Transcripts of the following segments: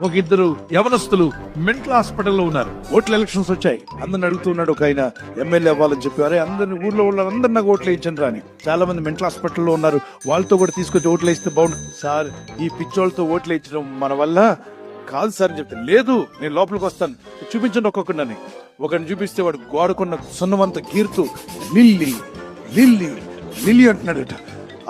ఒక ఇద్దరు యవనస్తులు మెంటల్ హాస్పిటల్లో ఉన్నారు. ఓట్ల ఎలక్షన్స్ వచ్చాయి. అందరిని అడుగుతున్నాడు ఒక ఆయన, ఎమ్మెల్యే అవ్వాలని చెప్పి. అరే అందరిని ఊర్లో వాళ్ళందరూ నాకు ఓట్లు వేయించండి రాని. చాలా మంది మెంటల్ హాస్పిటల్లో ఉన్నారు, వాళ్ళతో కూడా తీసుకొచ్చి ఓట్లు వేస్తే బాగుంటుంది. సార్ ఈ పిచ్చోళ్ళతో ఓట్లు వేయించడం మన వల్ల కాదు సార్ అని చెప్తే, లేదు నేను లోపలికి వస్తాను, చూపించండి ఒక్కొక్కడిని. ఒకరిని చూపిస్తే వాడు గోడకున్న సున్నమంతా గీరుతూ లిల్లీ లిల్లీ లిల్లీ అంటున్నాడట.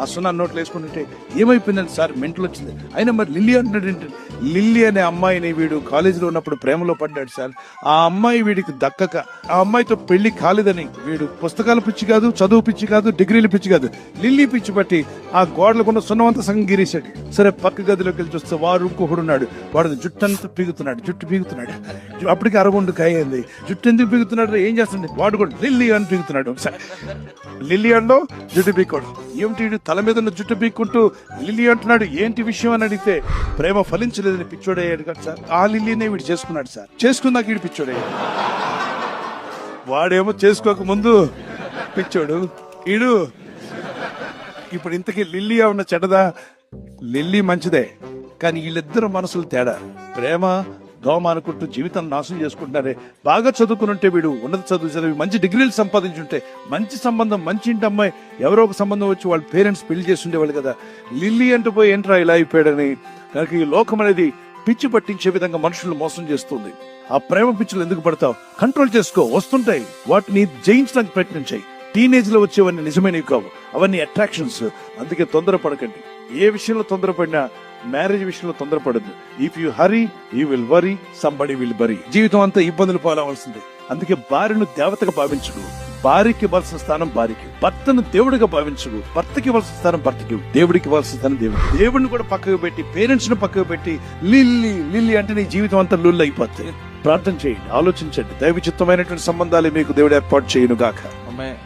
ఆ సున్నా నోట్లు వేసుకుంటుంటే ఏమైపోయిందండి సార్, మెంటల్ వచ్చింది. అయినా మరి లిల్లీ అంటున్నాడు ఏంటి? లిల్లీ అనే అమ్మాయిని వీడు కాలేజీలో ఉన్నప్పుడు ప్రేమలో పడ్డాడు సార్. ఆ అమ్మాయి వీడికి దక్కక, ఆ అమ్మాయితో పెళ్లి కాలేదని వీడు పుస్తకాల పిచ్చి కాదు, చదువు పిచ్చి కాదు, డిగ్రీల పిచ్చి కాదు, లిల్లీ పిచ్చి పట్టి ఆ గోడలకున్న సున్నమంతా సగం గీరేశాడు. సరే పక్క గదిలోకి వెళ్ళి చూస్తే వాడు ఇంకొకడు ఉన్నాడు, వాడు జుట్టంతా పీగుతున్నాడు, జుట్టు పీగుతున్నాడు. అప్పటికి అరగుండు కాయింది. జుట్టు ఎందుకు పీగుతున్నాడు, ఏం చేస్తుంది? వాడు కూడా లిల్లీ అని పీగుతున్నాడు. సరే లిల్లీ అండో జుట్టు పీకోడు. ఏమిటి తల మీద ఉన్న జుట్టు పీక్కుంటూ లిల్లీ అంటున్నాడు, ఏంటి విషయం అని అడిగితే ప్రేమ ఫలించలేదని పిచ్చోడయ్యాడు కదా సార్. ఆ లిల్లీనే వీడు చేసుకున్నాడు సార్. చేసుకున్నాక వీడు పిచ్చోడయ్యాడు. వాడేమో చేసుకోక ముందు పిచ్చోడు, వీడు ఇప్పుడు ఇంతకీ లిల్లీ ఉన్న చెడ్డదా? లిల్లీ మంచిదే, కానీ వీళ్ళిద్దరు మనసులు తేడా. ప్రేమ దోమ అనుకుంటూ జీవితం నాశనం చేసుకుంటున్నారే. బాగా చదువుకుని వీడు ఉన్నత చదువు చదివి మంచి డిగ్రీలు సంపాదించుంటే, మంచి సంబంధం, మంచి ఇంటి అమ్మాయి ఎవరో ఒక సంబంధం వచ్చి వాళ్ళ పేరెంట్స్ పెళ్లి చేసి ఉండేవాళ్ళు కదా. లిల్లీ అంటూ పోయి ఏంట్రా ఇలా అయిపోయాడని. కనుక ఈ లోకం అనేది పిచ్చి పట్టించే విధంగా మనుషులు మోసం చేస్తుంది. ఆ ప్రేమ పిచ్చులు ఎందుకు పడతావు? కంట్రోల్ చేసుకో, వస్తుంటాయి, వాటిని జయించడానికి ప్రయత్నించాయి. టీనేజ్ లో వచ్చేవన్నీ నిజమైనవి కావు, అవన్నీ అట్రాక్షన్స్. అందుకే తొందరపడకండి. ఏ విషయంలో తొందరపడినా మ్యారేజ్ విషయంలో తొందరపడద్దు. If you hurry you will worry, somebody will bury. జీవితం అంతా ఇబ్బందులు పాలవలసిందే. అందుకే భార్యను దేవతగా భావించుకు, భార్యకి ఇవ్వాల్సిన స్థానం భార్యకి. భర్తను దేవుడిగా భావించుకు, భర్తకి ఇవ్వాల్సిన స్థానం భర్తకి, దేవుడికి ఇవ్వాల్సిన స్థానం దేవుడు. దేవుడిని కూడా పక్కకు పెట్టి, పేరెంట్స్ ను పక్కకు పెట్టి లిల్లీ లిల్లీ అంటే నీ జీవితం అంతా లుల్లు అయిపోతుంది. ప్రార్థన చేయండి, ఆలోచించండి. దైవ చిత్తమైనటువంటి సంబంధాలు మీకు దేవుడు ఏర్పాటు చేయను గాక. ఆమేన్.